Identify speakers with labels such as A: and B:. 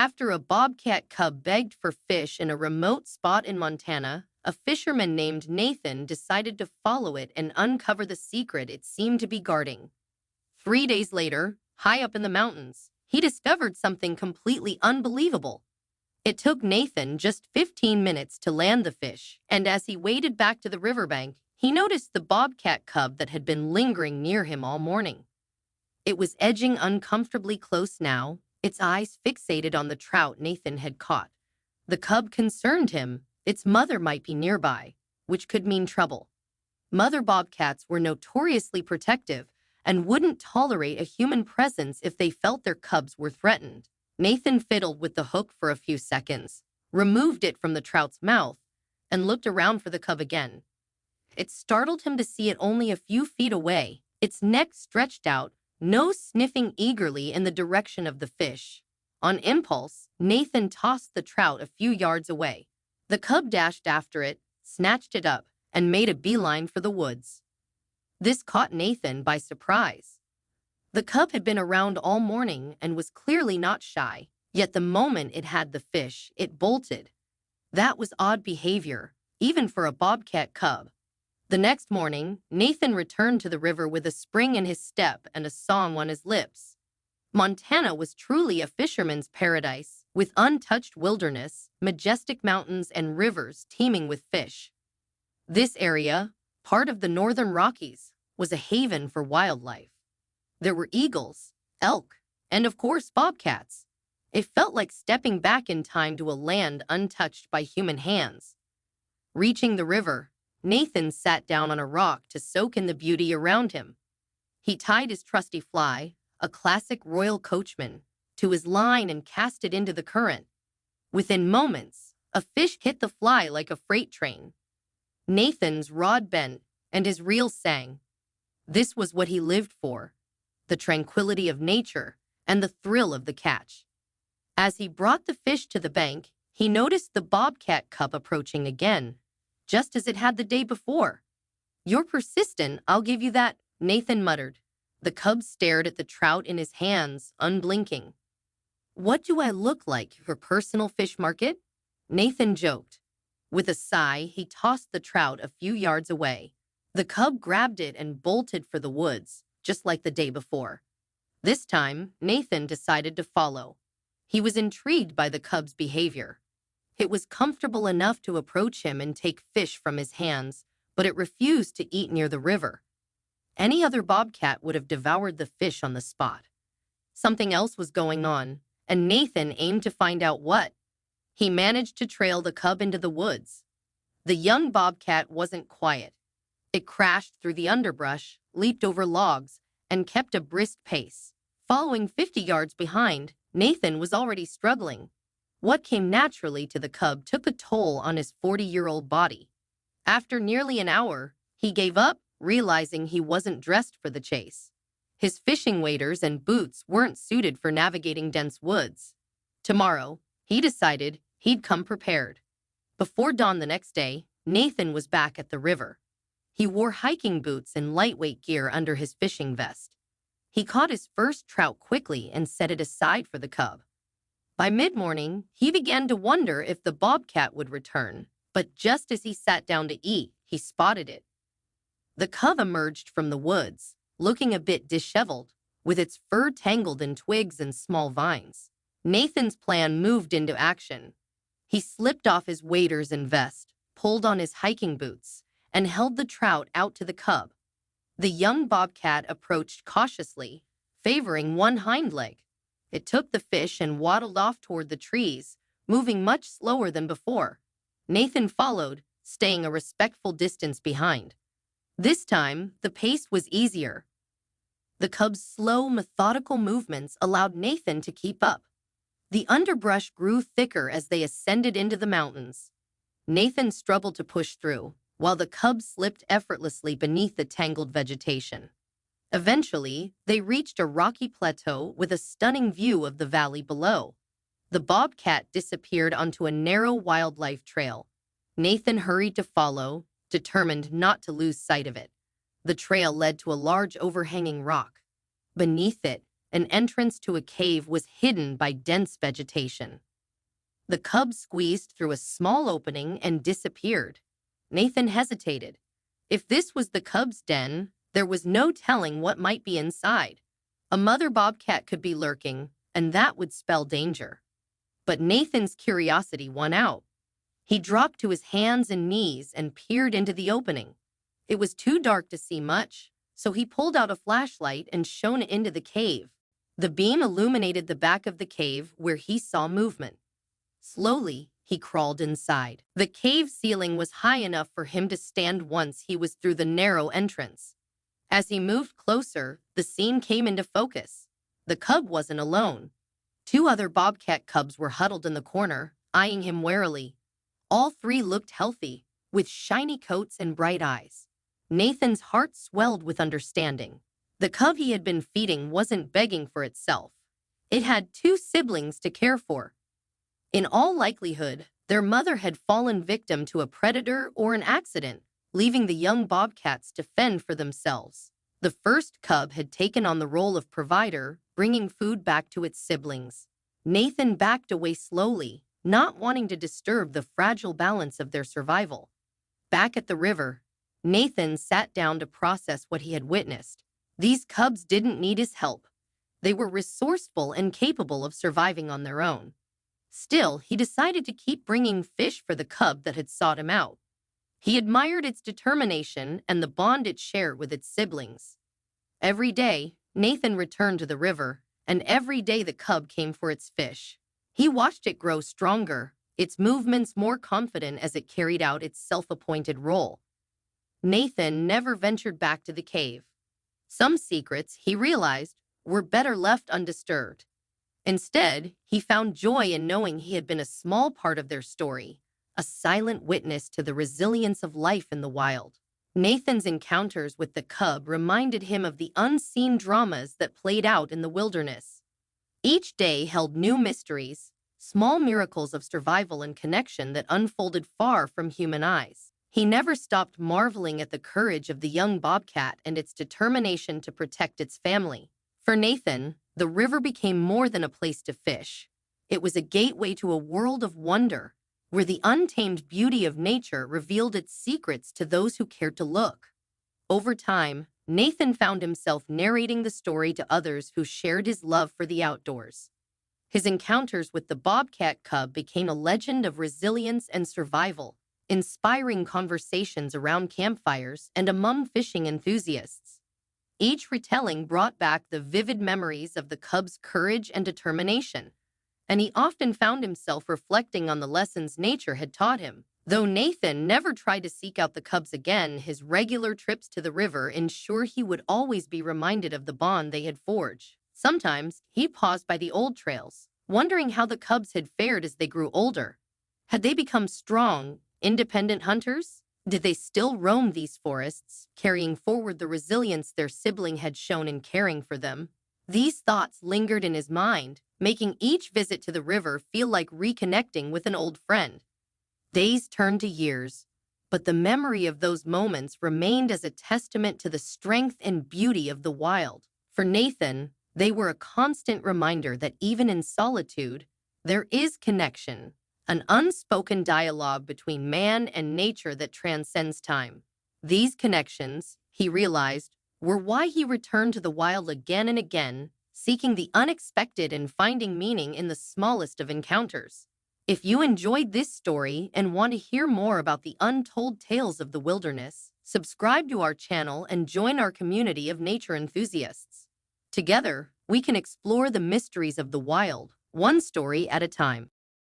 A: After a bobcat cub begged for fish in a remote spot in Montana, a fisherman named Nathan decided to follow it and uncover the secret it seemed to be guarding. 3 days later, high up in the mountains, he discovered something completely unbelievable. It took Nathan just 15 minutes to land the fish, and as he waded back to the riverbank, he noticed the bobcat cub that had been lingering near him all morning. It was edging uncomfortably close now, its eyes fixated on the trout Nathan had caught. The cub concerned him. Its mother might be nearby, which could mean trouble. Mother bobcats were notoriously protective and wouldn't tolerate a human presence if they felt their cubs were threatened. Nathan fiddled with the hook for a few seconds, removed it from the trout's mouth, and looked around for the cub again. It startled him to see it only a few feet away, its neck stretched out, nose sniffing eagerly in the direction of the fish. On impulse, Nathan tossed the trout a few yards away. The cub dashed after it, snatched it up, and made a beeline for the woods. This caught Nathan by surprise. The cub had been around all morning and was clearly not shy, yet the moment it had the fish, it bolted. That was odd behavior, even for a bobcat cub. The next morning, Nathan returned to the river with a spring in his step and a song on his lips. Montana was truly a fisherman's paradise, with untouched wilderness, majestic mountains, and rivers teeming with fish. This area, part of the northern Rockies, was a haven for wildlife. There were eagles, elk, and of course bobcats. It felt like stepping back in time to a land untouched by human hands. Reaching the river, Nathan sat down on a rock to soak in the beauty around him. He tied his trusty fly, a classic Royal Coachman, to his line and cast it into the current. Within moments, a fish hit the fly like a freight train. Nathan's rod bent and his reel sang. This was what he lived for, the tranquility of nature and the thrill of the catch. As he brought the fish to the bank, he noticed the bobcat cub approaching again, just as it had the day before. "You're persistent, I'll give you that," Nathan muttered. The cub stared at the trout in his hands, unblinking. "What do I look like, your personal fish market?" Nathan joked. With a sigh, he tossed the trout a few yards away. The cub grabbed it and bolted for the woods, just like the day before. This time, Nathan decided to follow. He was intrigued by the cub's behavior. It was comfortable enough to approach him and take fish from his hands, but it refused to eat near the river. Any other bobcat would have devoured the fish on the spot. Something else was going on, and Nathan aimed to find out what. He managed to trail the cub into the woods. The young bobcat wasn't quiet. It crashed through the underbrush, leaped over logs, and kept a brisk pace. Following 50 yards behind, Nathan was already struggling. What came naturally to the cub took a toll on his 40-year-old body. After nearly an hour, he gave up, realizing he wasn't dressed for the chase. His fishing waders and boots weren't suited for navigating dense woods. Tomorrow, he decided he'd come prepared. Before dawn the next day, Nathan was back at the river. He wore hiking boots and lightweight gear under his fishing vest. He caught his first trout quickly and set it aside for the cub. By mid-morning, he began to wonder if the bobcat would return, but just as he sat down to eat, he spotted it. The cub emerged from the woods, looking a bit disheveled, with its fur tangled in twigs and small vines. Nathan's plan moved into action. He slipped off his waders and vest, pulled on his hiking boots, and held the trout out to the cub. The young bobcat approached cautiously, favoring one hind leg. It took the fish and waddled off toward the trees, moving much slower than before. Nathan followed, staying a respectful distance behind. This time, the pace was easier. The cub's slow, methodical movements allowed Nathan to keep up. The underbrush grew thicker as they ascended into the mountains. Nathan struggled to push through, while the cub slipped effortlessly beneath the tangled vegetation. Eventually, they reached a rocky plateau with a stunning view of the valley below. The bobcat disappeared onto a narrow wildlife trail. Nathan hurried to follow, determined not to lose sight of it. The trail led to a large overhanging rock. Beneath it, an entrance to a cave was hidden by dense vegetation. The cub squeezed through a small opening and disappeared. Nathan hesitated. If this was the cub's den, there was no telling what might be inside. A mother bobcat could be lurking, and that would spell danger. But Nathan's curiosity won out. He dropped to his hands and knees and peered into the opening. It was too dark to see much, so he pulled out a flashlight and shone it into the cave. The beam illuminated the back of the cave where he saw movement. Slowly, he crawled inside. The cave ceiling was high enough for him to stand once he was through the narrow entrance. As he moved closer, the scene came into focus. The cub wasn't alone. 2 other bobcat cubs were huddled in the corner, eyeing him warily. All 3 looked healthy, with shiny coats and bright eyes. Nathan's heart swelled with understanding. The cub he had been feeding wasn't begging for itself. It had 2 siblings to care for. In all likelihood, their mother had fallen victim to a predator or an accident, leaving the young bobcats to fend for themselves. The first cub had taken on the role of provider, bringing food back to its siblings. Nathan backed away slowly, not wanting to disturb the fragile balance of their survival. Back at the river, Nathan sat down to process what he had witnessed. These cubs didn't need his help. They were resourceful and capable of surviving on their own. Still, he decided to keep bringing fish for the cub that had sought him out. He admired its determination and the bond it shared with its siblings. Every day, Nathan returned to the river, and every day the cub came for its fish. He watched it grow stronger, its movements more confident as it carried out its self-appointed role. Nathan never ventured back to the cave. Some secrets, he realized, were better left undisturbed. Instead, he found joy in knowing he had been a small part of their story, a silent witness to the resilience of life in the wild. Nathan's encounters with the cub reminded him of the unseen dramas that played out in the wilderness. Each day held new mysteries, small miracles of survival and connection that unfolded far from human eyes. He never stopped marveling at the courage of the young bobcat and its determination to protect its family. For Nathan, the river became more than a place to fish. It was a gateway to a world of wonder, where the untamed beauty of nature revealed its secrets to those who cared to look. Over time, Nathan found himself narrating the story to others who shared his love for the outdoors. His encounters with the bobcat cub became a legend of resilience and survival, inspiring conversations around campfires and among fishing enthusiasts. Each retelling brought back the vivid memories of the cub's courage and determination, and he often found himself reflecting on the lessons nature had taught him. Though Nathan never tried to seek out the cubs again, his regular trips to the river ensured he would always be reminded of the bond they had forged. Sometimes, he paused by the old trails, wondering how the cubs had fared as they grew older. Had they become strong, independent hunters? Did they still roam these forests, carrying forward the resilience their sibling had shown in caring for them? These thoughts lingered in his mind, making each visit to the river feel like reconnecting with an old friend. Days turned to years, but the memory of those moments remained as a testament to the strength and beauty of the wild. For Nathan, they were a constant reminder that even in solitude, there is connection, an unspoken dialogue between man and nature that transcends time. These connections, he realized, were why he returned to the wild again and again, seeking the unexpected and finding meaning in the smallest of encounters. If you enjoyed this story and want to hear more about the untold tales of the wilderness, subscribe to our channel and join our community of nature enthusiasts. Together, we can explore the mysteries of the wild, one story at a time.